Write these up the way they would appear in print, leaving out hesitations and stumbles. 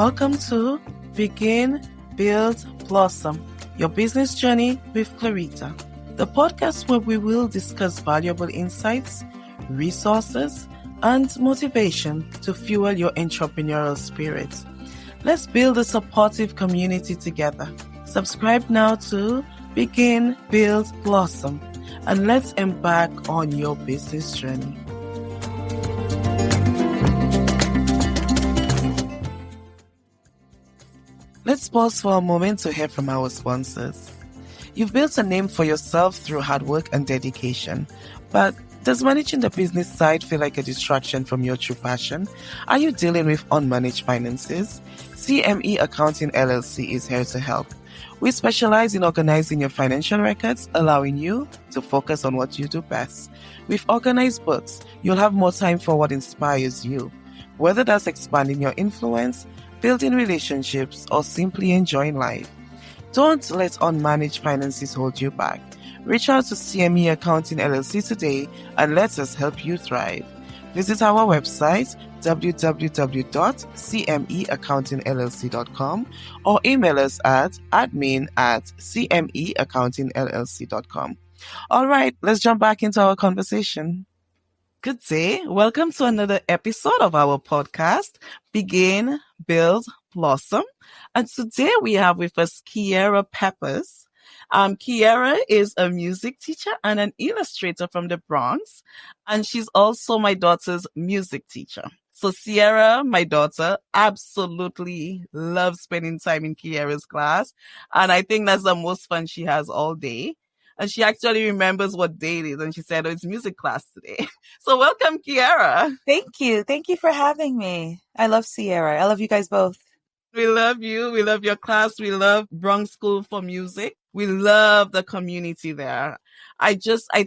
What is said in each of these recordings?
Welcome to Begin, Build, Blossom, your business journey with Clarita, the podcast where we will discuss valuable insights, resources, and motivation to fuel your entrepreneurial spirit. Let's build a supportive community together. Subscribe now to Begin, Build, Blossom, and let's embark on your business journey. Let's pause for a moment to hear from our sponsors. You've built a name for yourself through hard work and dedication, but does managing the business side feel like a distraction from your true passion? Are you dealing with unmanaged finances? CME Accounting LLC is here to help. We specialize in organizing your financial records, allowing you to focus on what you do best. With organized books, you'll have more time for what inspires you, whether that's expanding your influence, building relationships, or simply enjoying life. Don't let unmanaged finances hold you back. Reach out to CME Accounting LLC today and let us help you thrive. Visit our website www.cmeaccountingllc.com or email us at admin@cmeaccountingllc.com. All right, let's jump back into our conversation. Good day. Welcome to another episode of our podcast, Begin, Build, Blossom. And today we have with us Kiera Peppers. Kiera is a music teacher and an illustrator from the Bronx, and she's also my daughter's music teacher. So Sierra, my daughter, absolutely loves spending time in Kiera's class, and I think that's the most fun she has all day. And she actually remembers what day it is, and she said, "Oh, it's music class today." So welcome, Kiera. Thank you. Thank you for having me. I love Sierra. I love you guys both. We love you. We love your class. We love Bronx School for Music. We love the community there. I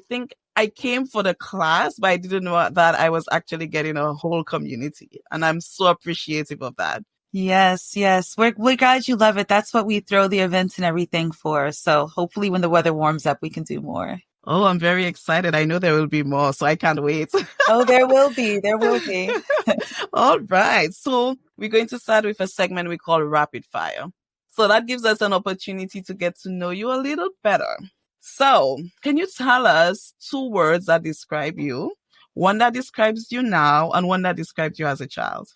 think I came for the class, but I didn't know that I was actually getting a whole community. And I'm so appreciative of that. Yes. We're glad you love it. That's what we throw the events and everything for. So hopefully when the weather warms up, we can do more. Oh, I'm very excited. I know there will be more, so I can't wait. Oh, there will be. There will be. All right. So we're going to start with a segment we call Rapid Fire. So that gives us an opportunity to get to know you a little better. So can you tell us 2 words that describe you? One that describes you now and one that describes you as a child.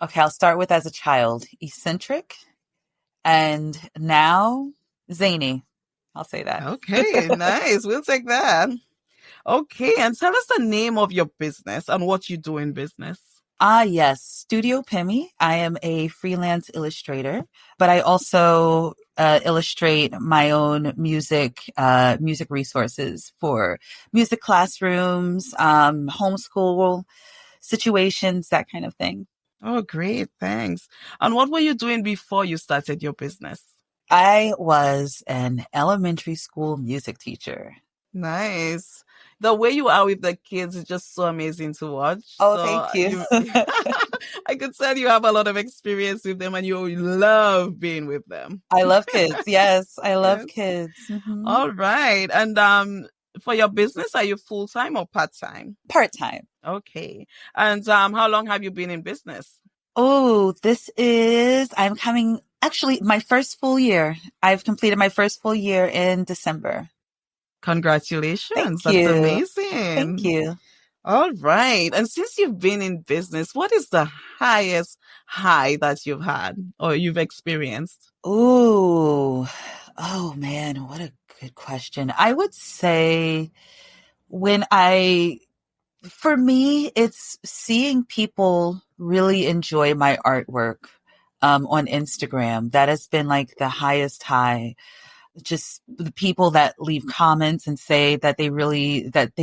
Okay, I'll start with as a child, eccentric, and now zany. I'll say that. Okay, nice. We'll take that. Okay, and tell us the name of your business and what you do in business. Yes, Studio Pimmy. I am a freelance illustrator, but I also illustrate my own music resources for music classrooms, homeschool situations, that kind of thing. Oh, great. Thanks. And what were you doing before you started your business? I was an elementary school music teacher. Nice. The way you are with the kids is just so amazing to watch. Oh, thank you. I could tell you have a lot of experience with them and you love being with them. I love kids. Yes, I love kids. Mm-hmm. All right. And for your business, are you full-time or part-time? Part-time. Okay. And how long have you been in business? Oh, actually my first full year. I've completed my first full year in December. Congratulations. Thank you. That's amazing. Thank you. All right. And since you've been in business, what is the highest high that you've had or you've experienced? Oh man, what a good question. I would say for me, it's seeing people really enjoy my artwork on Instagram. That has been like the highest high. Just the people that leave comments and say that they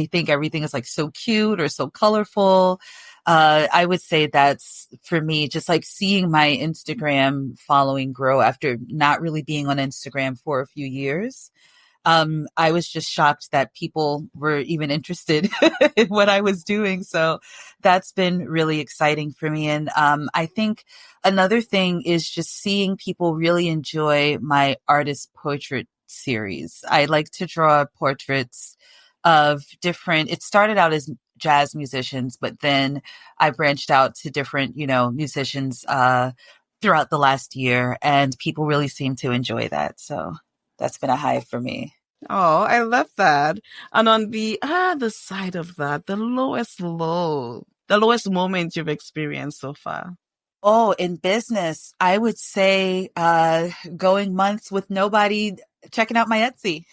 think everything is like so cute or so colorful. I would say that's for me, just like seeing my Instagram following grow after not really being on Instagram for a few years. I was just shocked that people were even interested in what I was doing. So that's been really exciting for me. And I think another thing is just seeing people really enjoy my artist portrait series. I like to draw portraits of it started out as jazz musicians, but then I branched out to different, musicians, throughout the last year, and people really seem to enjoy that. So that's been a high for me. Oh, I love that. And on the side of that, the lowest moment you've experienced so far. Oh, in business, I would say going months with nobody checking out my Etsy.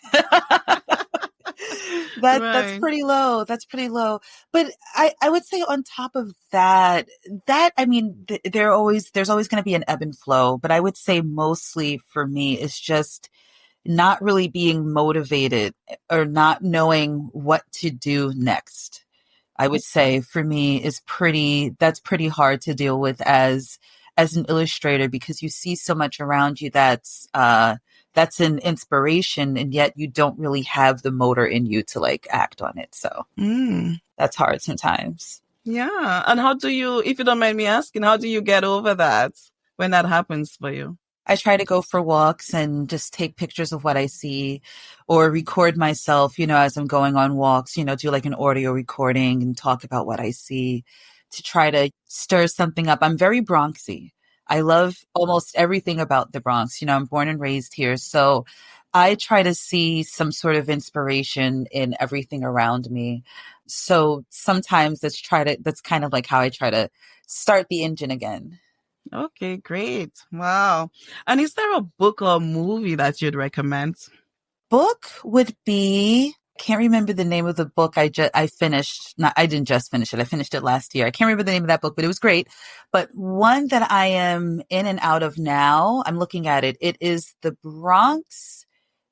That's Right. pretty low. That's pretty low. But I would say on top of that, I mean, there's always going to be an ebb and flow. But I would say mostly for me is just not really being motivated or not knowing what to do next. I would say for me that's pretty hard to deal with as an illustrator, because you see so much around you that's an inspiration, and yet you don't really have the motor in you to like act on it. So Mm. that's hard sometimes. Yeah. And how do you, if you don't mind me asking, how do you get over that when that happens for you? I try to go for walks and just take pictures of what I see, or record myself, as I'm going on walks, do like an audio recording and talk about what I see to try to stir something up. I'm very Bronxy. I love almost everything about the Bronx. I'm born and raised here. So I try to see some sort of inspiration in everything around me. So sometimes that's kind of like how I try to start the engine again. Okay, great. Wow. And is there a book or movie that you'd recommend? Book would be, I can't remember the name of the book I finished. Not, I didn't just finish it. I finished it last year. I can't remember the name of that book, but it was great. But one that I am in and out of now, I'm looking at it. It is The Bronx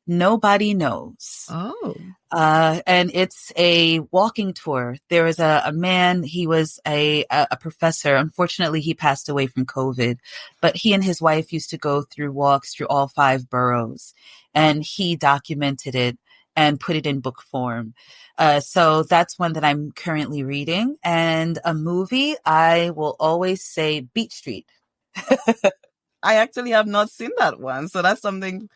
Nobody Knows. Oh. And it's a walking tour. There was a man, he was a professor. Unfortunately, he passed away from COVID, but he and his wife used to go through walks through all 5 boroughs, and he documented it and put it in book form. So that's one that I'm currently reading. And a movie, I will always say Beat Street. I actually have not seen that one. So that's something.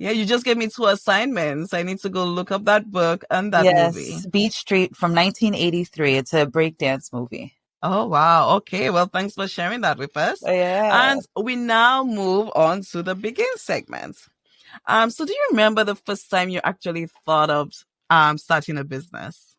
Yeah, you just gave me 2 assignments. I need to go look up that book and that movie. Yes, Beat Street from 1983. It's a breakdance movie. Oh, wow. Okay. Well, thanks for sharing that with us. Yeah. And we now move on to the begin segment. So do you remember the first time you actually thought of starting a business?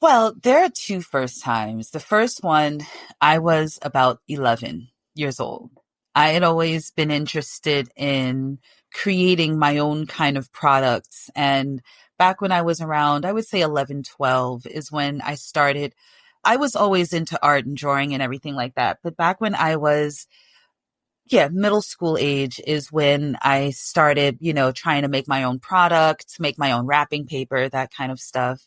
Well, there are 2 first times. The first one, I was about 11 years old. I had always been interested in creating my own kind of products. And back when I was around, I would say 11, 12 is when I started. I was always into art and drawing and everything like that. But back when I was, middle school age is when I started, trying to make my own products, make my own wrapping paper, that kind of stuff.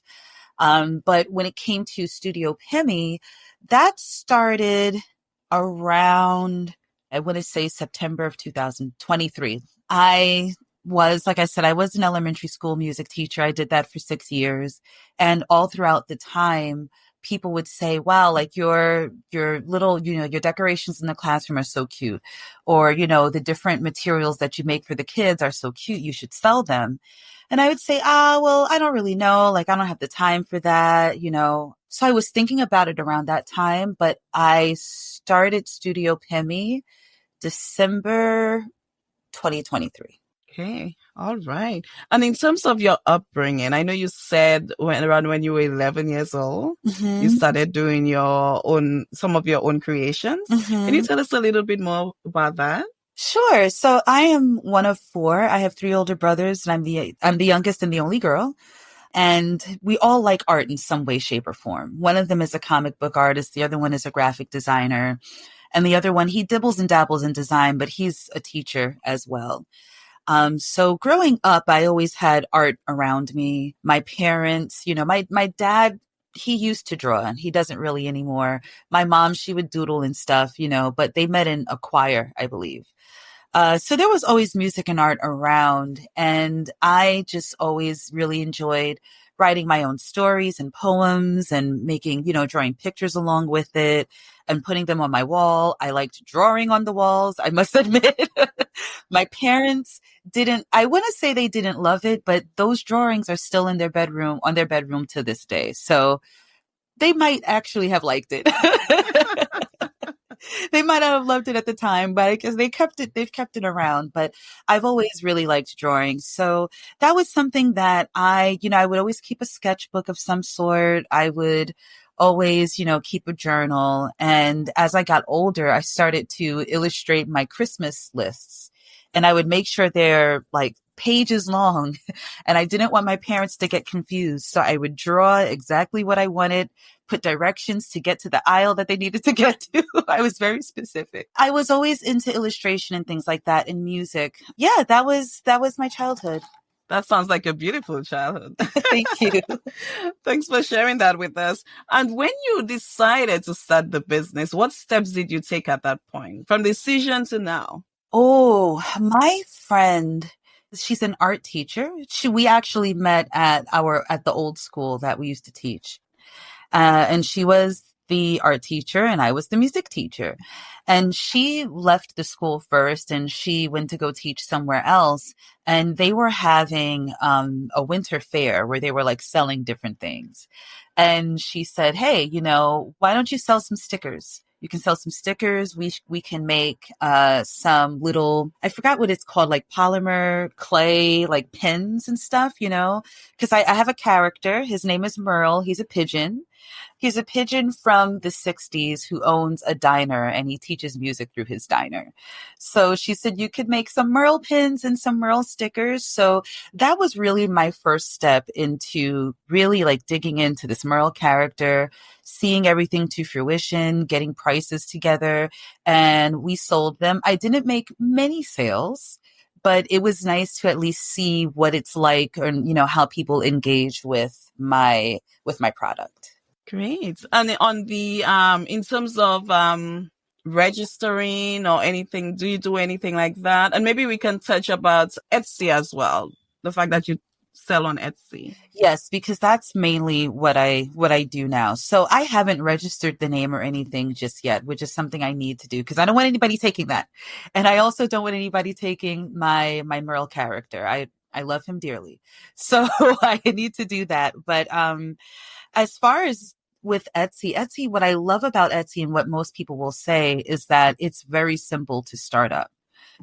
But when it came to Studio Pimmy, that started around, I want to say September of 2023. Like I said, I was an elementary school music teacher. I did that for 6 years. And all throughout the time, people would say, wow, like your little, your decorations in the classroom are so cute. Or, the different materials that you make for the kids are so cute. You should sell them. And I would say, well, I don't really know. Like, I don't have the time for that, So I was thinking about it around that time, but I started Studio Pimmy December 2023. Okay. All right. And in terms of your upbringing, I know you said around when you were 11 years old, you started doing some of your own creations. Can you tell us a little bit more about that? Sure. So I am one of 4. I have 3 older brothers, and I'm the youngest and the only girl. And we all like art in some way, shape, or form. One of them is a comic book artist. The other one is a graphic designer. And the other one, he dibbles and dabbles in design, but he's a teacher as well. So growing up, I always had art around me. My parents, my dad, he used to draw, and he doesn't really anymore. My mom, she would doodle and stuff, but they met in a choir, I believe. So there was always music and art around, and I just always really enjoyed writing my own stories and poems and making, drawing pictures along with it and putting them on my wall. I liked drawing on the walls, I must admit. My parents I want to say they didn't love it, but those drawings are still in their bedroom, on their bedroom to this day. So they might actually have liked it. They might not have loved it at the time, but I guess they've kept it around. But I've always really liked drawing. So that was something that I would always keep a sketchbook of some sort. I would always, keep a journal. And as I got older, I started to illustrate my Christmas lists, and I would make sure they're like pages long. And I didn't want my parents to get confused. So I would draw exactly what I wanted, put directions to get to the aisle that they needed to get to. I was very specific. I was always into illustration and things like that, and music. Yeah, that was my childhood. That sounds like a beautiful childhood. Thank you. Thanks for sharing that with us. And when you decided to start the business, what steps did you take at that point, from decision to now? Oh, my friend, she's an art teacher. We actually met at the old school that we used to teach. And she was the art teacher and I was the music teacher. And she left the school first and she went to go teach somewhere else. And they were having a winter fair where they were like selling different things. And she said, "Hey, why don't you sell some stickers? You can sell some stickers. We can make some little, I forgot what it's called, like polymer clay, like pins and stuff, because I have a character. His name is Merle. He's a pigeon. He's a pigeon from the 60s who owns a diner and he teaches music through his diner. So she said you could make some Merle pins and some Merle stickers. So that was really my first step into really like digging into this Merle character, seeing everything to fruition, getting prices together, and we sold them. I didn't make many sales, but it was nice to at least see what it's like, or how people engage with my product. Great. And on the in terms of registering or anything, do you do anything like that? And maybe we can touch about Etsy as well. The fact that you sell on Etsy. Yes, because that's mainly what I do now. So I haven't registered the name or anything just yet, which is something I need to do because I don't want anybody taking that. And I also don't want anybody taking my Merle character. I love him dearly. So I need to do that. But as far as with Etsy, what I love about Etsy and what most people will say is that it's very simple to start up,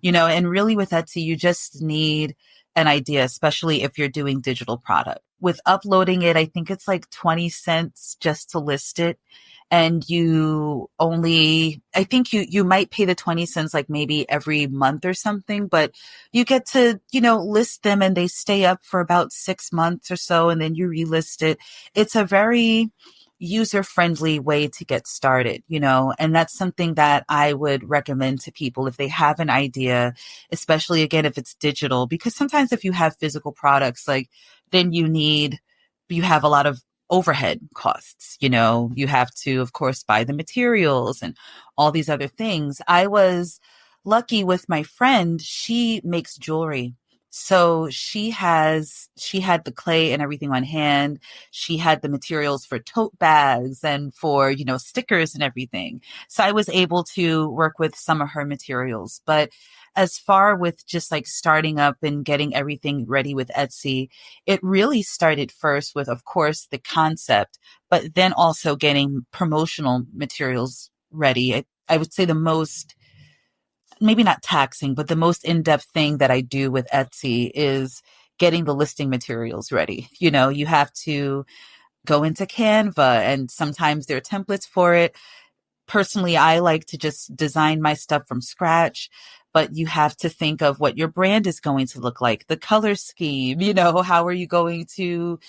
and really with Etsy, you just need an idea, especially if you're doing digital product. With uploading it, I think it's like 20 cents just to list it. And I think you might pay the 20 cents like maybe every month or something, but you get to, list them and they stay up for about 6 months or so. And then you relist it. It's a very user-friendly way to get started, and that's something that I would recommend to people if they have an idea, especially again, if it's digital, because sometimes if you have physical products, like then you have a lot of overhead costs, you have to, of course, buy the materials and all these other things. I was lucky with my friend. She makes jewelry. So she had the clay and everything on hand. She had the materials for tote bags and for, stickers and everything. So I was able to work with some of her materials. But as far with just like starting up and getting everything ready with Etsy, it really started first with, of course, the concept, but then also getting promotional materials ready. I would say the most, maybe not taxing, but the most in-depth thing that I do with Etsy is getting the listing materials ready. You have to go into Canva and sometimes there are templates for it. Personally, I like to just design my stuff from scratch, but you have to think of what your brand is going to look like, the color scheme, how are you going to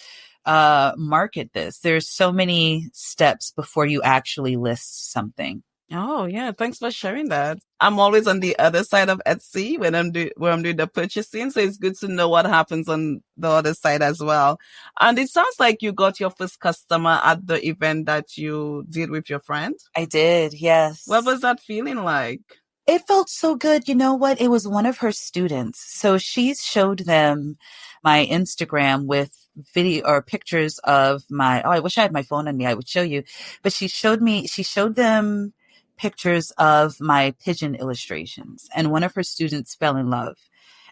market this? There's so many steps before you actually list something. Oh, yeah. Thanks for sharing that. I'm always on the other side of Etsy when I'm doing the purchasing. So it's good to know what happens on the other side as well. And it sounds like you got your first customer at the event that you did with your friend. I did. Yes. What was that feeling like? It felt so good. You know what? It was one of her students. So she showed them my Instagram with video or pictures of I wish I had my phone on me. I would show you, but she showed them pictures of my pigeon illustrations, and one of her students fell in love.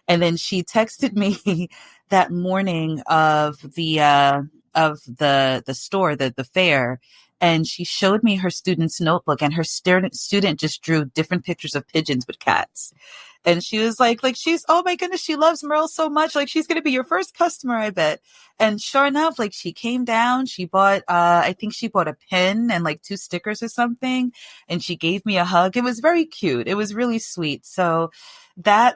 And then she texted me that morning of the store, the fair, And she showed me her student's notebook, and her student just drew different pictures of pigeons with cats. And she was like she's, oh my goodness, she loves Merle so much. Like, she's going to be your first customer, I bet. And sure enough, like, she came down, she bought, I think she bought a pen and like 2 stickers or something. And she gave me a hug. It was very cute. It was really sweet. So that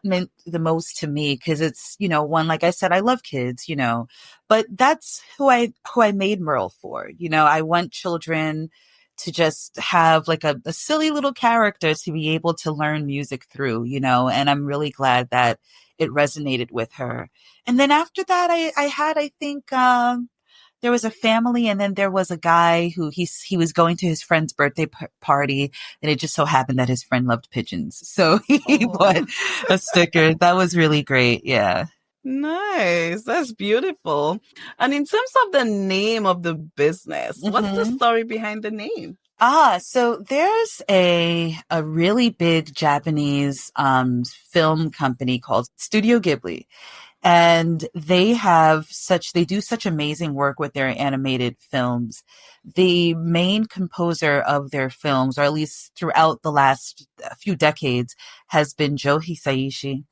meant the most to me, because it's, one, like I said, I love kids, but that's who I made Merle for. I want children to just have like a silly little character to be able to learn music through, and I'm really glad that it resonated with her. And then after that, I think, there was a family, and then there was a guy who he was going to his friend's birthday party, and it just so happened that his friend loved pigeons. So he bought a sticker. That was really great. Yeah. Nice. That's beautiful. And in terms of the name of the business, what's the story behind the name? So there's a really big Japanese film company called Studio Ghibli. And they do such amazing work with their animated films. The main composer of their films, or at least throughout the last few decades, has been Joe Hisaishi.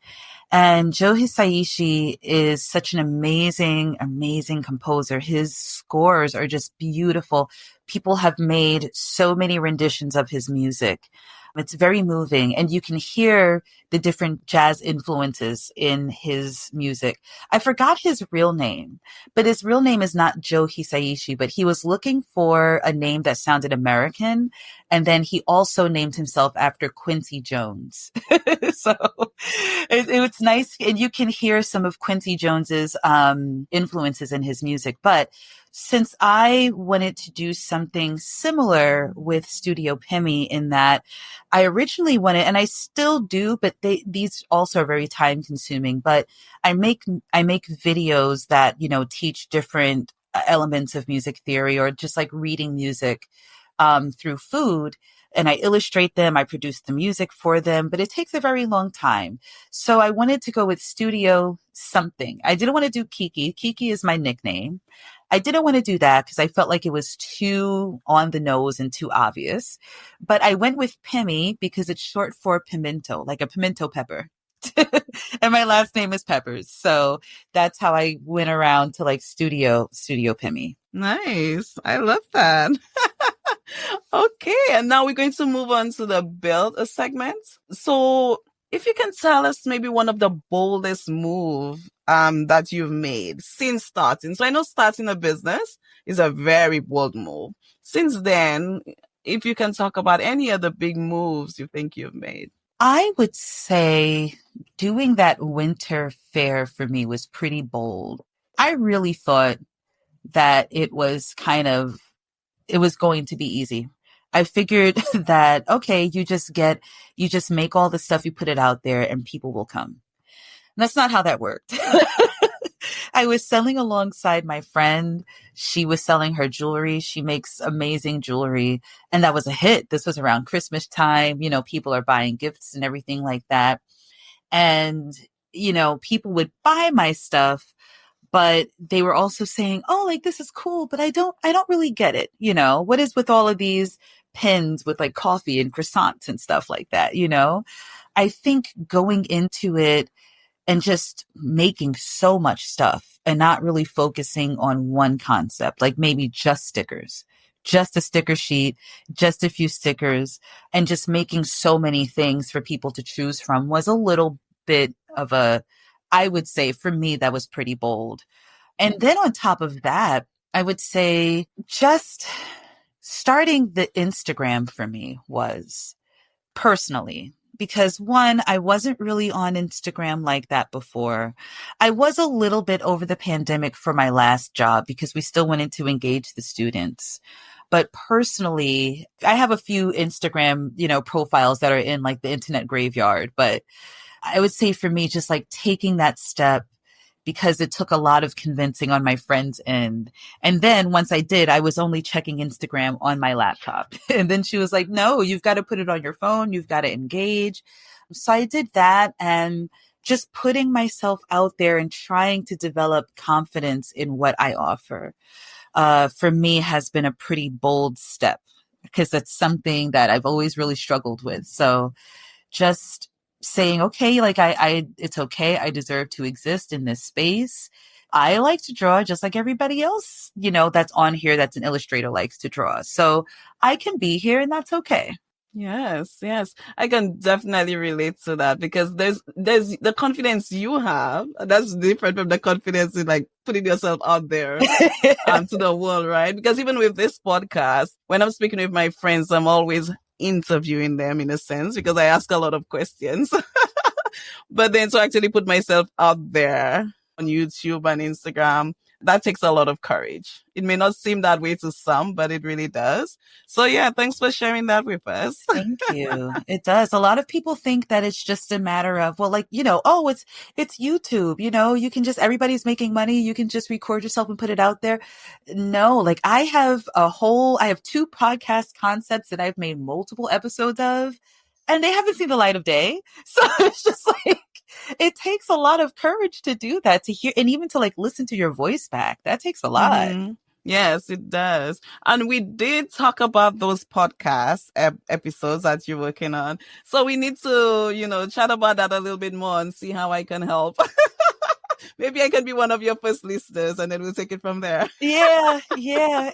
And Joe Hisaishi is such an amazing, amazing composer. His scores are just beautiful. People have made so many renditions of his music. It's very moving, and you can hear the different jazz influences in his music. I forgot his real name, but his real name is not Joe Hisaishi, but he was looking for a name that sounded American. And then he also named himself after Quincy Jones. So it's nice. And you can hear some of Quincy Jones's influences in his music. But since I wanted to do something similar with Studio Pimmy, in that I originally wanted, and I still do, but these also are very time consuming, but I make videos that, teach different elements of music theory, or just like reading music through food. And I illustrate them, I produce the music for them, but it takes a very long time. So I wanted to go with Studio something. I didn't want to do Kiki. Kiki is my nickname. I didn't want to do that because I felt like it was too on the nose and too obvious. But I went with Pimmy because it's short for pimento, like a pimento pepper. And my last name is Peppers. So that's how I went around to like Studio Pimmy. Nice. I love that. Okay. And now we're going to move on to the build a segment. So if you can tell us maybe one of the boldest move that you've made since starting. So I know starting a business is a very bold move. Since then, if you can talk about any of the big moves you think you've made. I would say doing that winter fair for me was pretty bold. I really thought that it was going to be easy. I figured that, okay, you just make all the stuff, you put it out there, and people will come. And that's not how that worked. I was selling alongside my friend. She was selling her jewelry. She makes amazing jewelry. And that was a hit. This was around Christmas time. People are buying gifts and everything like that. And, people would buy my stuff, but they were also saying, oh, like, this is cool, but I don't really get it. What is with all of these pins with like coffee and croissants and stuff like that? I think going into it and just making so much stuff and not really focusing on one concept, like maybe just stickers, just a sticker sheet, just a few stickers, and just making so many things for people to choose from was a little bit of I would say for me, that was pretty bold. And then on top of that, I would say just starting the Instagram for me was personally, because one, I wasn't really on Instagram like that before. I was a little bit over the pandemic for my last job because we still wanted to engage the students. But personally, I have a few Instagram, profiles that are in like the internet graveyard. But I would say for me, just like taking that step, because it took a lot of convincing on my friend's end. And then once I did, I was only checking Instagram on my laptop. And then she was like, no, you've got to put it on your phone. You've got to engage. So I did that, and just putting myself out there and trying to develop confidence in what I offer. for me has been a pretty bold step because that's something that I've always really struggled with. So just saying, okay, like it's okay. I deserve to exist in this space. I like to draw just like everybody else, that's on here that's an illustrator likes to draw. So I can be here and that's okay. Yes, yes. I can definitely relate to that because there's the confidence you have that's different from the confidence in like putting yourself out there to the world, right? Because even with this podcast, when I'm speaking with my friends, I'm always interviewing them in a sense because I ask a lot of questions. But then to actually put myself out there on YouTube and Instagram, that takes a lot of courage. It may not seem that way to some, but it really does. So yeah, thanks for sharing that with us. Thank you. It does. A lot of people think that it's just a matter of, well, like, oh, it's YouTube, you can just, everybody's making money. You can just record yourself and put it out there. No, like I have two podcast concepts that I've made multiple episodes of and they haven't seen the light of day. So it's just like, it takes a lot of courage to do that, to hear, and even to like listen to your voice back. That takes a lot. Mm-hmm. Yes, it does. And we did talk about those podcast episodes that you're working on. So we need to, chat about that a little bit more and see how I can help. Maybe I can be one of your first listeners and then we'll take it from there. Yeah.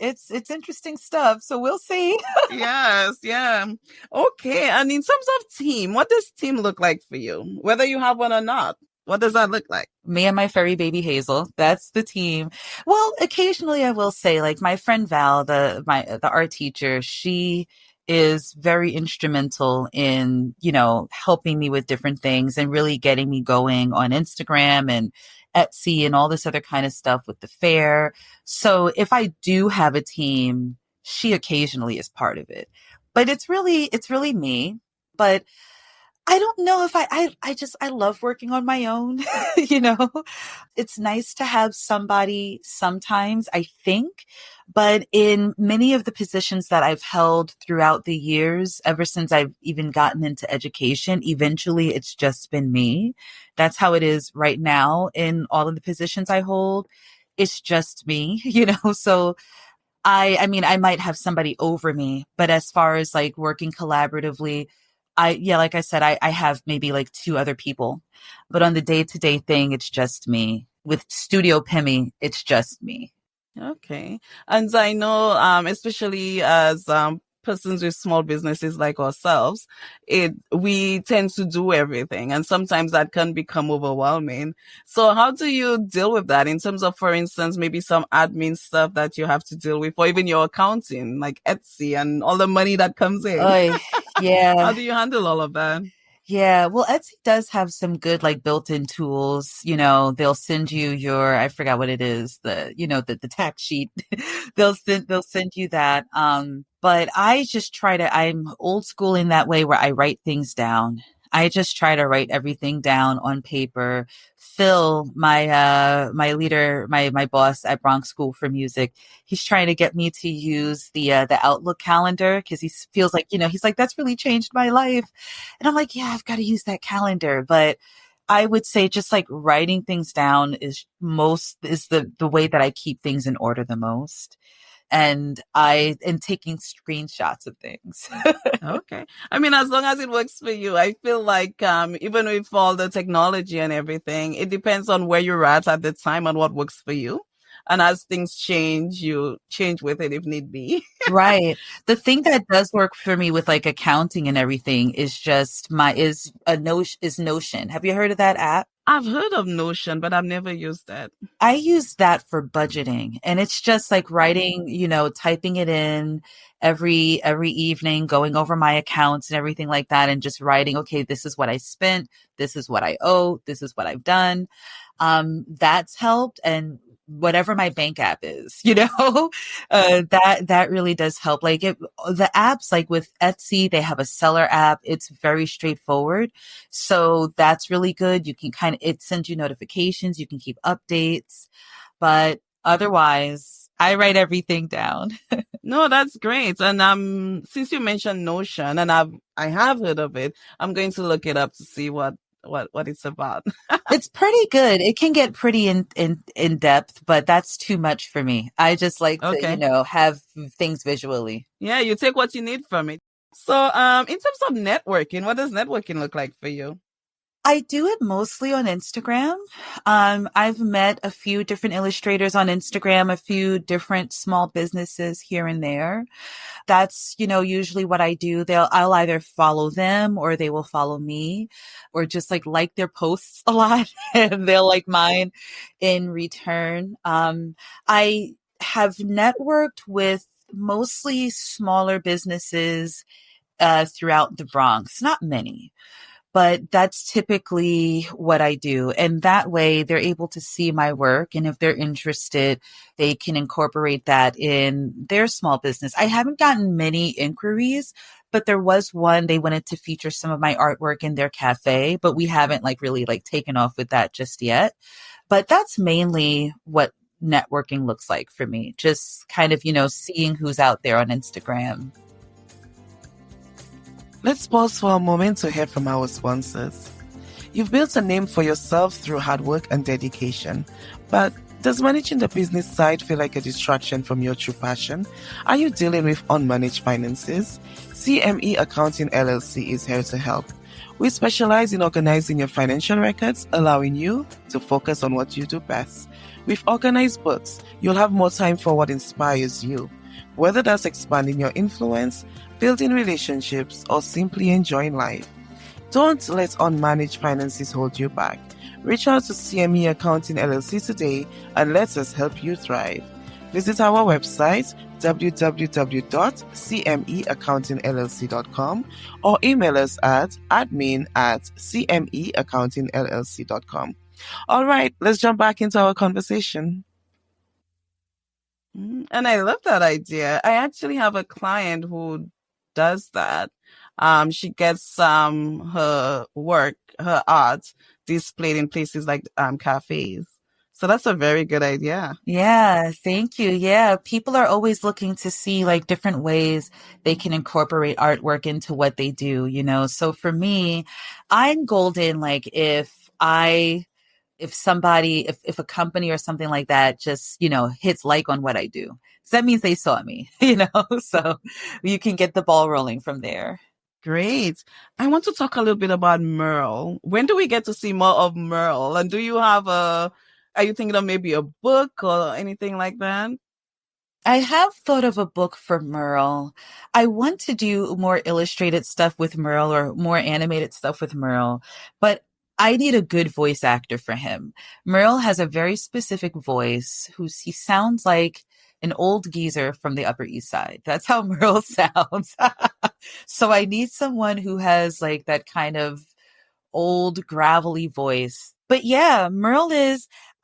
It's interesting stuff. So we'll see. Yes, yeah. Okay. And in terms of team, what does team look like for you? Whether you have one or not, what does that look like? Me and my furry baby Hazel. That's the team. Well, occasionally I will say, like my friend Val, the art teacher, she is very instrumental in, helping me with different things and really getting me going on Instagram and Etsy and all this other kind of stuff with the fair. So if I do have a team, she occasionally is part of it, but it's really me. But I don't know if I love working on my own, It's nice to have somebody sometimes, I think, but in many of the positions that I've held throughout the years, ever since I've even gotten into education, eventually it's just been me. That's how it is right now in all of the positions I hold. It's just me, so I mean, I might have somebody over me, but as far as like working collaboratively, like I said, I have maybe like two other people, but on the day-to-day thing, it's just me. With Studio Pimmy, it's just me. Okay. And I know, especially as, persons with small businesses like ourselves, we tend to do everything. And sometimes that can become overwhelming. So how do you deal with that in terms of, for instance, maybe some admin stuff that you have to deal with, or even your accounting, like Etsy and all the money that comes in? Yeah. How do you handle all of that? Yeah, well, Etsy does have some good like built-in tools. They'll send you I forgot what it is, the tax sheet. they'll send you that. But I just I'm old school in that way where I write things down. I just try to write everything down on paper. Phil, my leader, my boss at Bronx School for Music, he's trying to get me to use the Outlook calendar because he feels like, he's like, that's really changed my life. And I'm like, yeah, I've got to use that calendar. But I would say just like writing things down is the way that I keep things in order the most. And taking screenshots of things. Okay. I mean, as long as it works for you, I feel like, even with all the technology and everything, it depends on where you're at the time and what works for you. And as things change, you change with it if need be. Right. The thing that does work for me with like accounting and everything is just Notion. Have you heard of that app? I've heard of Notion, but I've never used that. I use that for budgeting, and it's just like writing, typing it in every evening, going over my accounts and everything like that, and just writing, okay, this is what I spent, this is what I owe, this is what I've done. That's helped. And whatever my bank app is, that really does help. Like the apps, like with Etsy, they have a seller app. It's very straightforward. So that's really good. You can it sends you notifications. You can keep updates, but otherwise I write everything down. No, that's great. And, since you mentioned Notion and I have heard of it, I'm going to look it up to see what it's about. It's pretty good. It can get pretty in depth, but that's too much for me. I just like to, Okay. have things visually. Yeah, you take what you need from it. So, in terms of networking, what does networking look like for you? I do it mostly on Instagram. I've met a few different illustrators on Instagram, a few different small businesses here and there. That's, usually what I do. I'll either follow them or they will follow me or just like their posts a lot and they'll like mine in return. I have networked with mostly smaller businesses, throughout the Bronx, not many. But that's typically what I do. And that way they're able to see my work. And if they're interested, they can incorporate that in their small business. I haven't gotten many inquiries, but there was one. They wanted to feature some of my artwork in their cafe, but we haven't like really like taken off with that just yet. But that's mainly what networking looks like for me. Just kind of, seeing who's out there on Instagram. Let's pause for a moment to hear from our sponsors. You've built a name for yourself through hard work and dedication, but does managing the business side feel like a distraction from your true passion? Are you dealing with unmanaged finances? CME Accounting LLC is here to help. We specialize in organizing your financial records, allowing you to focus on what you do best. With organized books, you'll have more time for what inspires you. Whether that's expanding your influence, building relationships, or simply enjoying life. Don't let unmanaged finances hold you back. Reach out to CME Accounting LLC today and let us help you thrive. Visit our website www.cmeaccountingllc.com or email us at admin@cmeaccountingllc.com. All right, let's jump back into our conversation. And I love that idea. I actually have a client who does that. She gets her work, her art displayed in places like cafes. So that's a very good idea. Yeah, thank you. Yeah, people are always looking to see like different ways they can incorporate artwork into what they do, So for me, I'm golden like if a company or something like that just, hits like on what I do. So that means they saw me, so you can get the ball rolling from there. Great. I want to talk a little bit about Merle. When do we get to see more of Merle? And are you thinking of maybe a book or anything like that? I have thought of a book for Merle. I want to do more illustrated stuff with Merle or more animated stuff with Merle, but I need a good voice actor for him. Merle has a very specific voice he sounds like an old geezer from the Upper East Side. That's how Merle sounds. So I need someone who has like that kind of old gravelly voice. But yeah,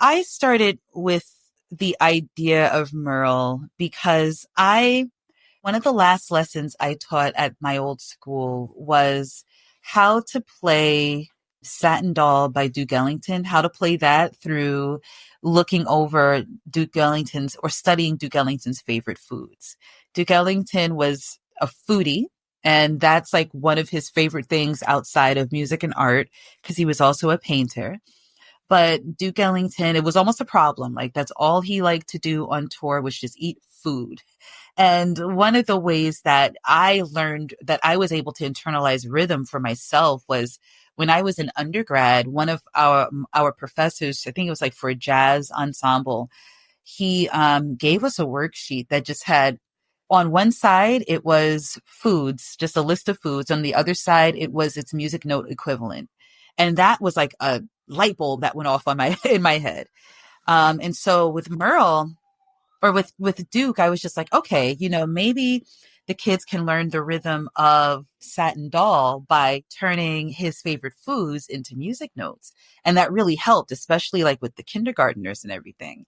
I started with the idea of Merle because one of the last lessons I taught at my old school was how to play Satin Doll by Duke Ellington, how to play that through looking over Duke Ellington's or studying Duke Ellington's favorite foods. Duke Ellington was a foodie. And that's like one of his favorite things outside of music and art, because he was also a painter. But Duke Ellington, it was almost a problem. Like that's all he liked to do on tour was just eat food. And one of the ways that I learned that I was able to internalize rhythm for myself was when I was an undergrad, one of our professors, I think it was like for a jazz ensemble, he gave us a worksheet that just had on one side, it was foods, just a list of foods. On the other side, it was its music note equivalent. And that was like a light bulb that went off in my head. And so with Merle or with Duke, I was just like, okay, maybe the kids can learn the rhythm of Satin Doll by turning his favorite foods into music notes. And that really helped, especially like with the kindergartners and everything.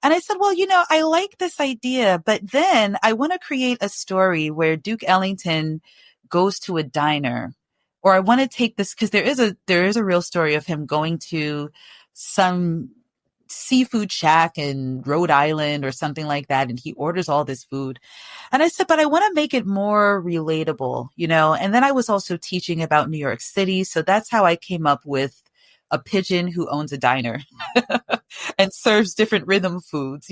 And I said, well, I like this idea, but then I want to create a story where Duke Ellington goes to a diner, or I want to take this because there is a real story of him going to some seafood shack in Rhode Island or something like that. And he orders all this food. And I said, but I want to make it more relatable, and then I was also teaching about New York City. So that's how I came up with a pigeon who owns a diner and serves different rhythm foods,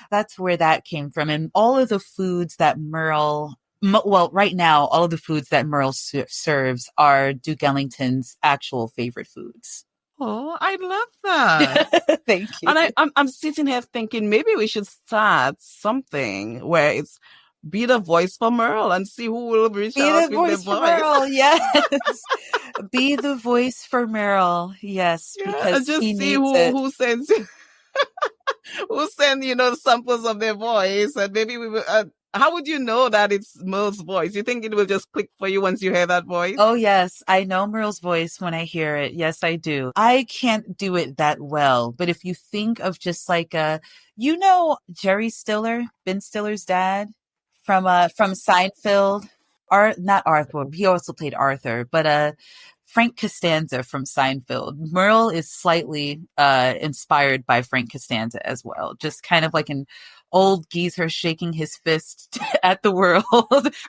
That's where that came from. And all of the foods that well, right now, all of the foods that Merle serves are Duke Ellington's actual favorite foods. Oh, I love that. Thank you. And I'm sitting here thinking maybe we should start something where it's be the voice for Merle and see who will reach out with their voice. Merle, yes. Be the voice for Merle, yes, because and just he see needs it. who sends who send samples of their voice, and maybe we will. How would you know that it's Merle's voice? You think it will just click for you once you hear that voice? Oh, yes. I know Merle's voice when I hear it. Yes, I do. I can't do it that well. But if you think of just like, Jerry Stiller, Ben Stiller's dad from Seinfeld, not Arthur. He also played Arthur, but Frank Costanza from Seinfeld. Merle is slightly inspired by Frank Costanza as well. Just kind of like an old geezer shaking his fist at the world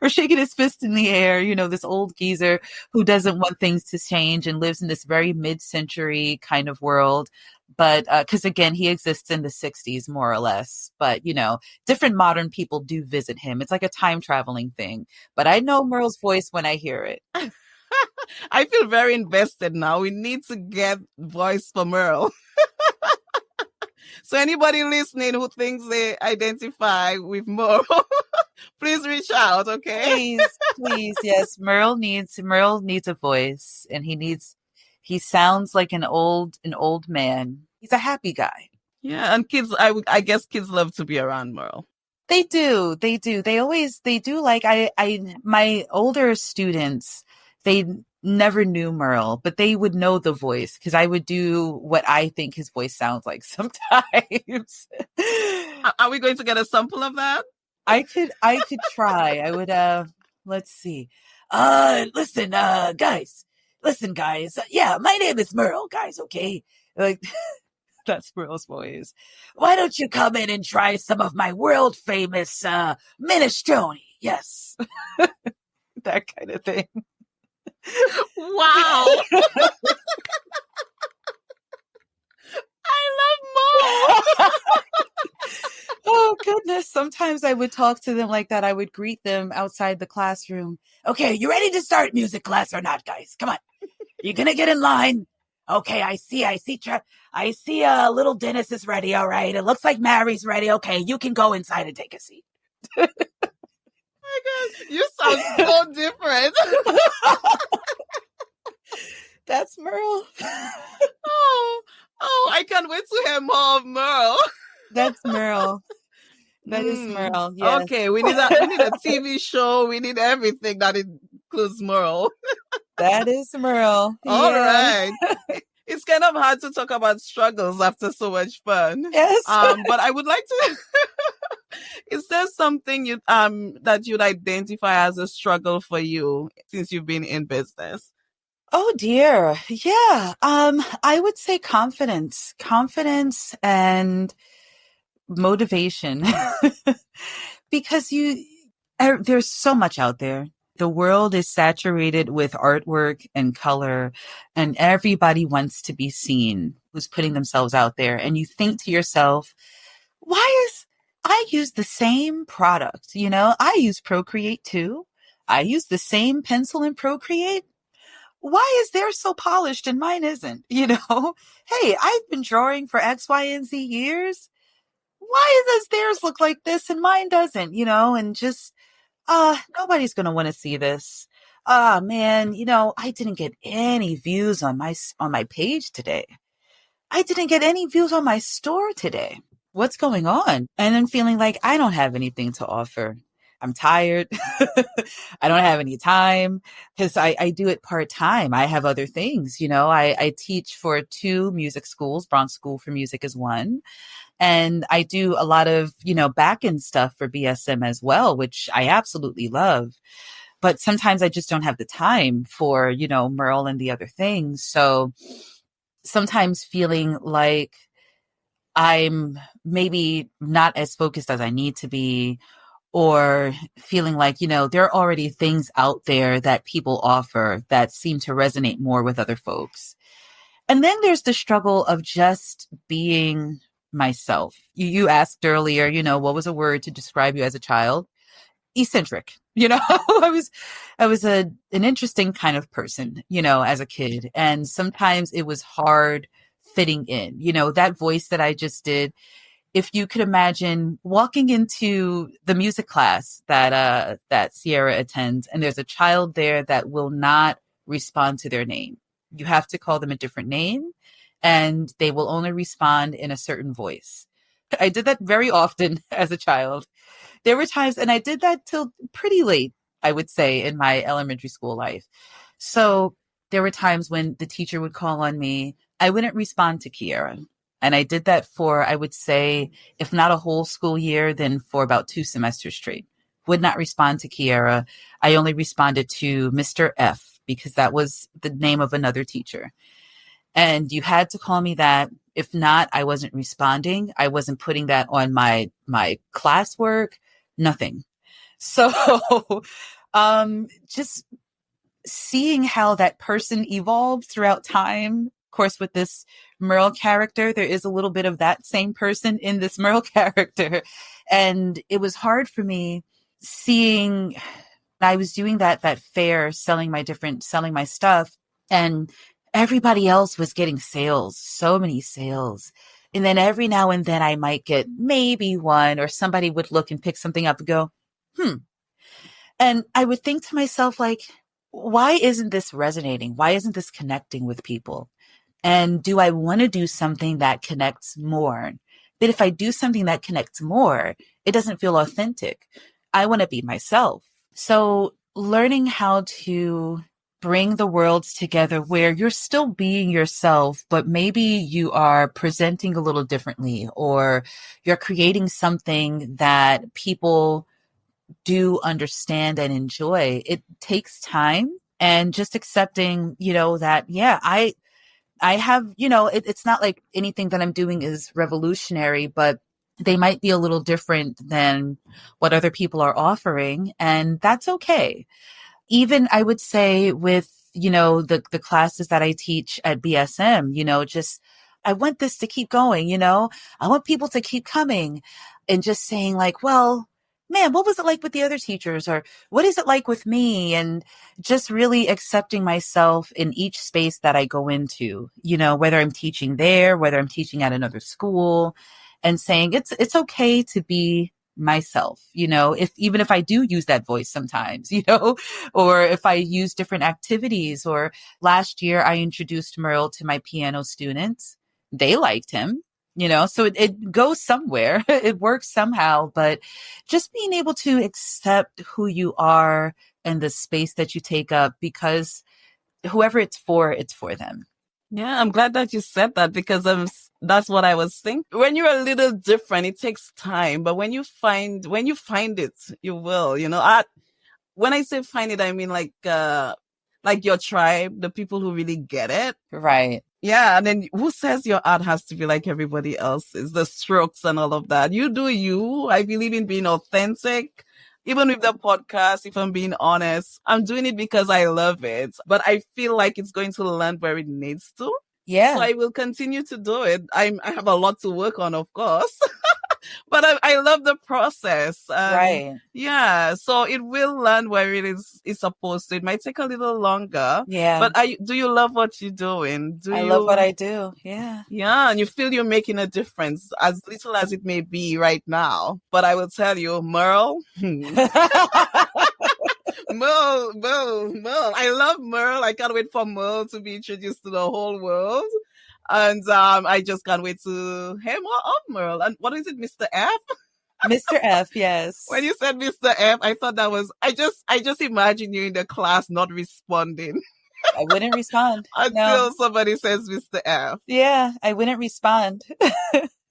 or shaking his fist in the air. This old geezer who doesn't want things to change and lives in this very mid-century kind of world. But because again, he exists in the 60s, more or less. But, different modern people do visit him. It's like a time traveling thing. But I know Merle's voice when I hear it. I feel very invested now. We need to get voice for Merle. So anybody listening who thinks they identify with Merle, please reach out, okay? Please, yes. Merle needs a voice, and he sounds like an old man. He's a happy guy. Yeah, and kids, I guess kids love to be around Merle. They do. They do. Like my older students, they never knew Merle, but they would know the voice because I would do what I think his voice sounds like sometimes. Are we going to get a sample of that? I could try. I would, let's see. Listen, guys. Yeah, my name is Merle, guys. Okay. Like, that's Merle's voice. Why don't you come in and try some of my world famous, minestrone? Yes. That kind of thing. Wow. I love Merle. Oh, goodness. Sometimes I would talk to them like that. I would greet them outside the classroom. Okay, you ready to start music class or not, guys? Come on. You're going to get in line. Okay, I see. Little Dennis is ready. All right. It looks like Mary's ready. Okay, you can go inside and take a seat. Oh my God, you sound so different. That's Merle. Oh, I can't wait to hear more of Merle. That's Merle. That is Merle. Yes. Okay, we need a TV show. We need everything that includes Merle. That is Merle. All right. It's kind of hard to talk about struggles after so much fun. Yes. But I would like to. Is there something that you'd identify as a struggle for you since you've been in business? Oh dear. Yeah. I would say confidence and motivation because there's so much out there. The world is saturated with artwork and color, and everybody wants to be seen who's putting themselves out there. And you think to yourself, I use the same product, I use Procreate too. I use the same pencil in Procreate. Why is theirs so polished and mine isn't? Hey, I've been drawing for X, Y, and Z years. Why does theirs look like this and mine doesn't? And just, nobody's going to want to see this. Man, I didn't get any views on my page today. I didn't get any views on my store today. What's going on? And then feeling like I don't have anything to offer. I'm tired. I don't have any time because I do it part-time. I have other things, I teach for 2 music schools. Bronx School for Music is one. And I do a lot of, back-end stuff for BSM as well, which I absolutely love. But sometimes I just don't have the time for, Merle and the other things. So sometimes feeling like I'm maybe not as focused as I need to be, or feeling like, there are already things out there that people offer that seem to resonate more with other folks. And then there's the struggle of just being myself. You asked earlier, what was a word to describe you as a child? Eccentric. I was an interesting kind of person, as a kid. And sometimes it was hard fitting in. That voice that I just did, if you could imagine walking into the music class that Sierra attends, and there's a child there that will not respond to their name. You have to call them a different name, and they will only respond in a certain voice. I did that very often as a child. There were times, and I did that till pretty late, I would say, in my elementary school life. So there were times when the teacher would call on me, I wouldn't respond to Kiera. And I did that for, I would say, if not a whole school year, then for about 2 semesters straight. Would not respond to Kiera. I only responded to Mr. F because that was the name of another teacher. And you had to call me that. If not, I wasn't responding. I wasn't putting that on my classwork, nothing. So just seeing how that person evolved throughout time. Of course, with this Merle character, there is a little bit of that same person in this Merle character. And it was hard for me seeing, I was doing that fair, selling my stuff, and everybody else was getting sales, so many sales. And then every now and then I might get maybe one, or somebody would look and pick something up and go, And I would think to myself, like, why isn't this resonating? Why isn't this connecting with people? And do I want to do something that connects more? But if I do something that connects more, it doesn't feel authentic. I want to be myself. So learning how to bring the worlds together where you're still being yourself, but maybe you are presenting a little differently, or you're creating something that people do understand and enjoy. It takes time, and just accepting, that, I have, it's not like anything that I'm doing is revolutionary, but they might be a little different than what other people are offering. And that's okay. Even I would say with, the classes that I teach at BSM, I want this to keep going, I want people to keep coming, and just saying like, well, man, what was it like with the other teachers? Or what is it like with me? And just really accepting myself in each space that I go into, whether I'm teaching there, whether I'm teaching at another school, and saying it's okay to be myself, even if I do use that voice sometimes, or if I use different activities. Or last year I introduced Merle to my piano students. They liked him. So it goes somewhere, it works somehow, but just being able to accept who you are and the space that you take up, because whoever it's for them. Yeah, I'm glad that you said that, because that's what I was thinking. When you're a little different, it takes time, but when you find it, you will, when I say find it, I mean like your tribe, the people who really get it. Right. Yeah. And then who says your art has to be like everybody else's, the strokes and all of that? You do you. I believe in being authentic. Even with the podcast, if I'm being honest, I'm doing it because I love it, but I feel like it's going to land where it needs to. Yeah. So I will continue to do it. I have a lot to work on, of course. But I love the process. Right. Yeah. So it will land where it's supposed to. It might take a little longer. Yeah. But do you love what you're doing? I love what I do. Yeah. Yeah. And you feel you're making a difference, as little as it may be right now. But I will tell you, Merle. Merle. I love Merle. I can't wait for Merle to be introduced to the whole world. And I just can't wait to hear more of Merle. And what is it, Mr. F? Mr. F, yes. When you said Mr. F, I thought that was, I just imagine you in the class not responding. I wouldn't respond. Until somebody says Mr. F. Yeah, I wouldn't respond.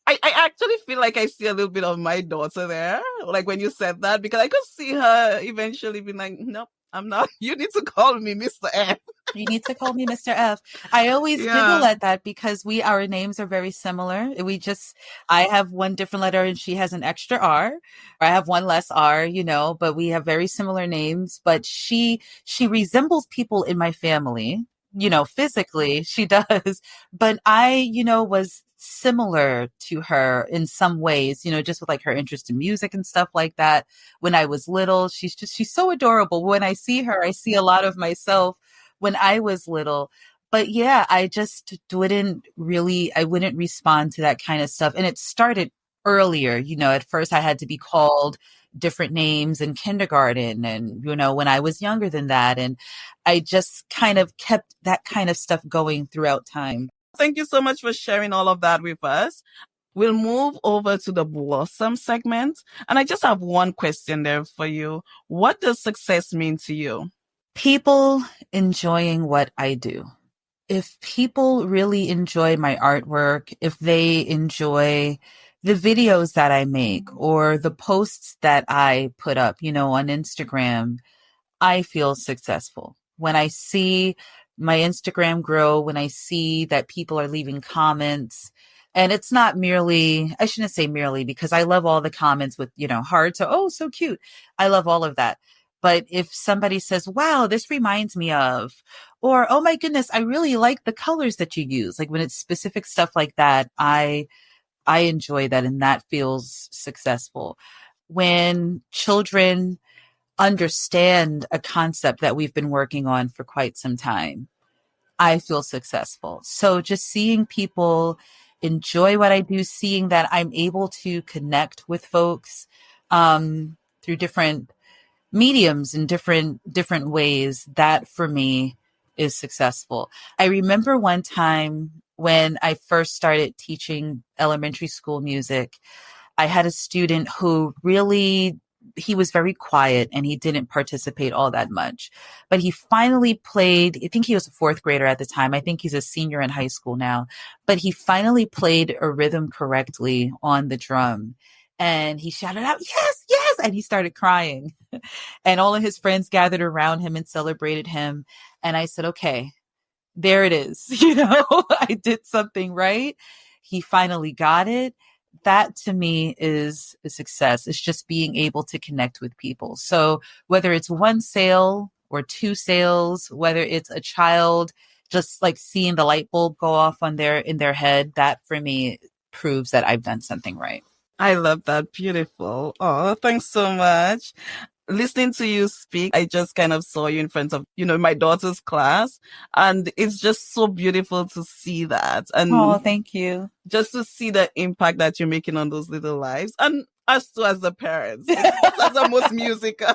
I actually feel like I see a little bit of my daughter there, like when you said that, because I could see her eventually being like, nope, I'm not. You need to call me Mr. F. You need to call me Mr. F. I always giggle at that, because our names are very similar. I have one different letter and she has an extra R, or I have one less R, but we have very similar names. But she resembles people in my family, physically she does, but I, was similar to her in some ways, just with like her interest in music and stuff like that. When I was little, she's so adorable. When I see her, I see a lot of myself when I was little. But yeah, I wouldn't respond to that kind of stuff. And it started earlier, at first I had to be called different names in kindergarten and, when I was younger than that. And I just kind of kept that kind of stuff going throughout time. Thank you so much for sharing all of that with us. We'll move over to the Blossom segment. And I just have one question there for you. What does success mean to you? People enjoying what I do. If people really enjoy my artwork, if they enjoy the videos that I make or the posts that I put up, on Instagram, I feel successful. When I see my Instagram grow, when I see that people are leaving comments, and it's not merely, I shouldn't say merely, because I love all the comments with, hearts, oh, so cute. I love all of that. But if somebody says, wow, this reminds me of, or, oh my goodness, I really like the colors that you use. Like when it's specific stuff like that, I enjoy that, and that feels successful. When children understand a concept that we've been working on for quite some time, I feel successful. So just seeing people enjoy what I do, seeing that I'm able to connect with folks through different mediums in different ways, that for me is successful. I remember one time when I first started teaching elementary school music, I had a student who he was very quiet and he didn't participate all that much, but he finally played. I think he was a fourth grader at the time. I think he's a senior in high school now, but he finally played a rhythm correctly on the drum. And he shouted out, yes, yes. And he started crying. And all of his friends gathered around him and celebrated him. And I said, okay, there it is. I did something right. He finally got it. That to me is a success. It's just being able to connect with people. So whether it's one sale or two sales, whether it's a child just like seeing the light bulb go off in their head, that for me proves that I've done something right. I love that. Beautiful. Oh, thanks so much. Listening to you speak, I just kind of saw you in front of, my daughter's class, and it's just so beautiful to see that. And oh, thank you. Just to see the impact that you're making on those little lives, and us too as the parents. That's the most musical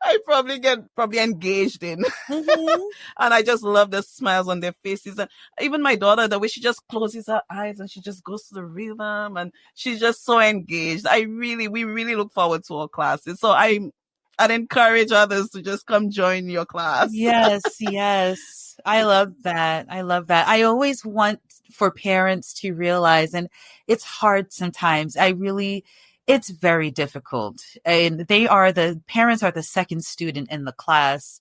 I probably get engaged in. Mm-hmm. And I just love the smiles on their faces. And even my daughter, the way she just closes her eyes and she just goes to the rhythm and she's just so engaged. We really look forward to our classes. So I'd encourage others to just come join your class. Yes, yes. I love that. I always want for parents to realize, and it's hard sometimes. It's very difficult. And the parents are the second student in the class.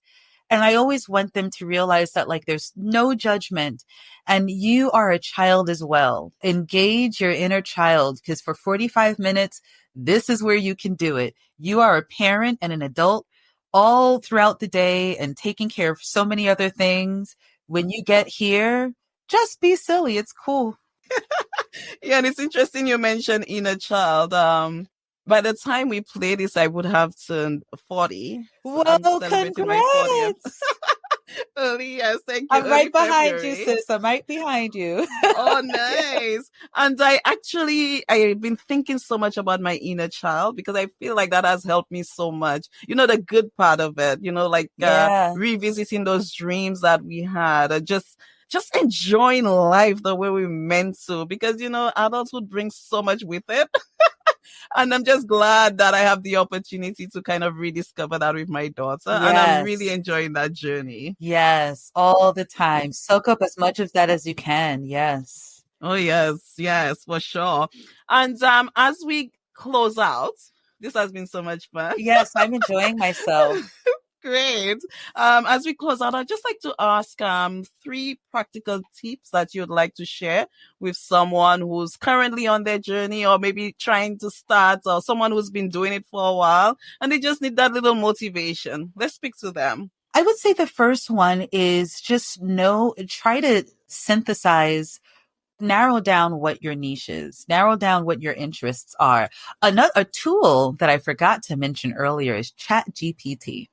And I always want them to realize that like there's no judgment and you are a child as well. Engage your inner child, because for 45 minutes, this is where you can do it. You are a parent and an adult all throughout the day and taking care of so many other things. When you get here, just be silly. It's cool. Yeah, and it's interesting you mentioned inner child. By the time we play this, I would have turned 40. So Whoa, congrats! Yes, thank you. I'm right behind you, sis. I'm right behind you. Oh, nice. And I've been thinking so much about my inner child because I feel like that has helped me so much. The good part of it, revisiting those dreams that we had, just enjoying life the way we meant to, because, adulthood brings so much with it. And I'm just glad that I have the opportunity to kind of rediscover that with my daughter. Yes. And I'm really enjoying that journey. Yes, all the time. Soak up as much of that as you can. Yes. Oh, yes, for sure. And as we close out, this has been so much fun. Yes, I'm enjoying myself. Great. As we close out, I'd just like to ask 3 practical tips that you'd like to share with someone who's currently on their journey or maybe trying to start, or someone who's been doing it for a while and they just need that little motivation. Let's speak to them. I would say the first one is just try to synthesize, narrow down what your niche is, narrow down what your interests are. A tool that I forgot to mention earlier is ChatGPT.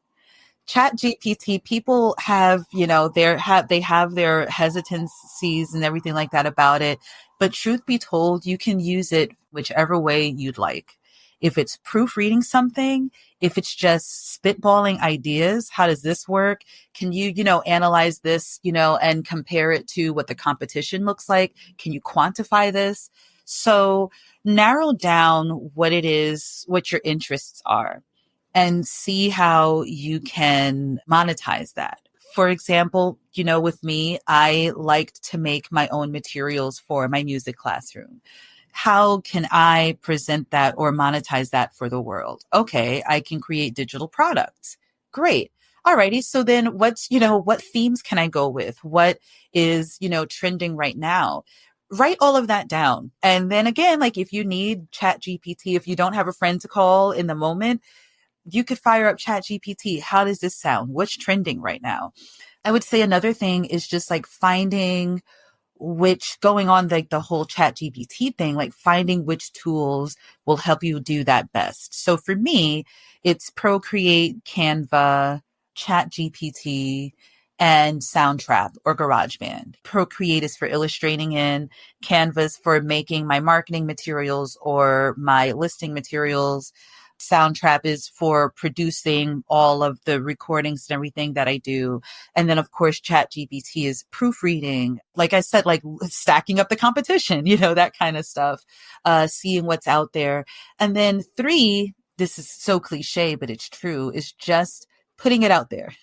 ChatGPT, people have, they have their hesitancies and everything like that about it. But truth be told, you can use it whichever way you'd like. If it's proofreading something, if it's just spitballing ideas, how does this work? Can you, analyze this, and compare it to what the competition looks like? Can you quantify this? So narrow down what it is, what your interests are, and see how you can monetize that. For example, with me, I liked to make my own materials for my music classroom. How can I present that or monetize that for the world? Okay, I can create digital products. Great. Alrighty. So then what themes can I go with? What is, trending right now? Write all of that down. And then again, like if you need ChatGPT, if you don't have a friend to call in the moment, you could fire up ChatGPT. How does this sound? What's trending right now? I would say another thing is just like finding going on like the whole ChatGPT thing, like finding which tools will help you do that best. So for me, it's Procreate, Canva, ChatGPT, and Soundtrap or GarageBand. Procreate is for illustrating in, Canva is for making my marketing materials or my listing materials. Soundtrap is for producing all of the recordings and everything that I do. And then, of course, ChatGPT is proofreading. Like I said, like stacking up the competition, that kind of stuff, seeing what's out there. And then 3, this is so cliche, but it's true, is just putting it out there.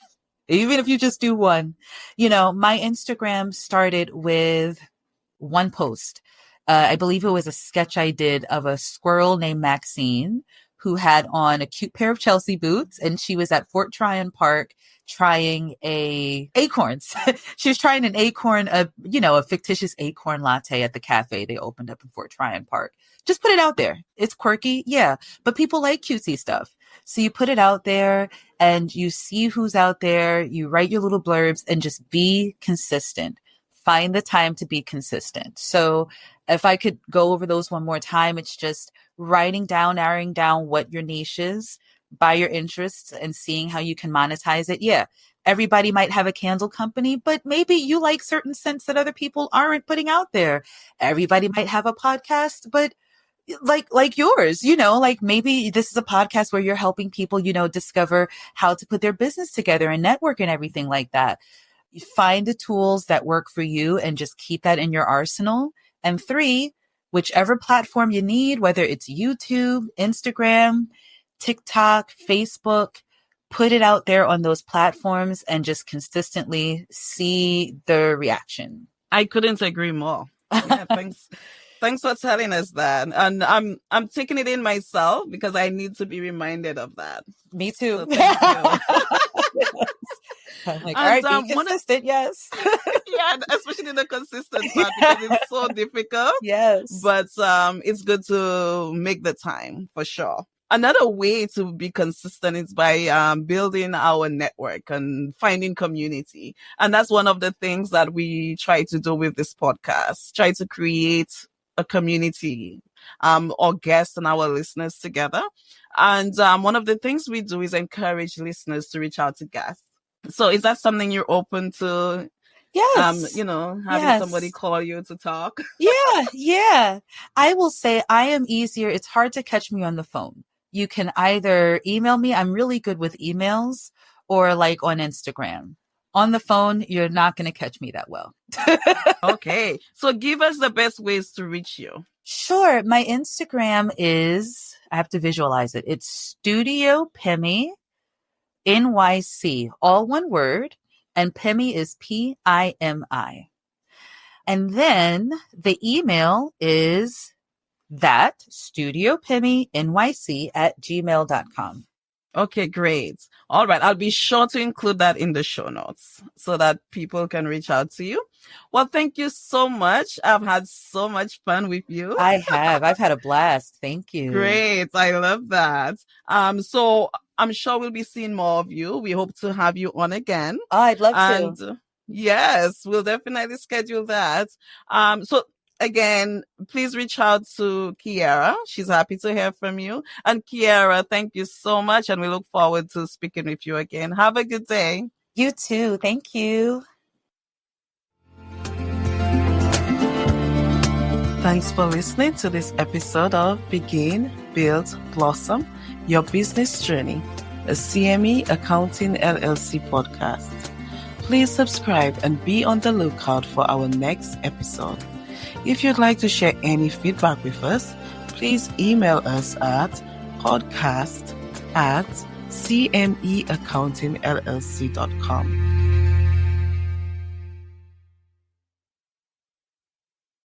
Even if you just do one. My Instagram started with one post. I believe it was a sketch I did of a squirrel named Maxine who had on a cute pair of Chelsea boots, and she was at Fort Tryon Park trying acorns. She was trying an acorn, a fictitious acorn latte at the cafe they opened up in Fort Tryon Park. Just put it out there. It's quirky. Yeah. But people like cutesy stuff. So you put it out there and you see who's out there. You write your little blurbs and just be consistent. Find the time to be consistent. So if I could go over those one more time, it's just narrowing down what your niche is by your interests and seeing how you can monetize it. Yeah. Everybody might have a candle company, but maybe you like certain scents that other people aren't putting out there. Everybody might have a podcast, but like yours, like maybe this is a podcast where you're helping people, discover how to put their business together and network and everything like that. You find the tools that work for you and just keep that in your arsenal. And 3, whichever platform you need, whether it's YouTube, Instagram, TikTok, Facebook, put it out there on those platforms and just consistently see the reaction. I couldn't agree more. Yeah, thanks. Thanks for telling us that. And I'm taking it in myself because I need to be reminded of that. Me too. So thank you. I'm like, all right, be consistent, yes. Yeah, especially the consistent part because it's so difficult. Yes. But it's good to make the time for sure. Another way to be consistent is by building our network and finding community. And that's one of the things that we try to do with this podcast, try to create a community or guests and our listeners together. And one of the things we do is encourage listeners to reach out to guests. So is that something you're open to? Yes. Having somebody call you to talk? Yeah. I will say I am easier. It's hard to catch me on the phone. You can either email me. I'm really good with emails, or like on Instagram. On the phone, you're not going to catch me that well. Okay. So give us the best ways to reach you. Sure. My Instagram is, I have to visualize it. It's Studio Pemi NYC, all one word. And Pemi is PIMI. And then the email is that studiopeminyc@gmail.com. Okay, great. All right. I'll be sure to include that in the show notes so that people can reach out to you. Well, thank you so much. I've had so much fun with you. I've had a blast. Thank you. Great. I love that. So I'm sure we'll be seeing more of you. We hope to have you on again. Oh, I'd love And to. yes, we'll definitely schedule that. So again, please reach out to Kiera. She's happy to hear from you. And Kiera, thank you so much. And we look forward to speaking with you again. Have a good day. You too. Thank you. Thanks for listening to this episode of Begin, Build, Blossom, Your Business Journey, a CME Accounting LLC podcast. Please subscribe and be on the lookout for our next episode. If you'd like to share any feedback with us, please email us at podcast@cmeaccountingllc.com.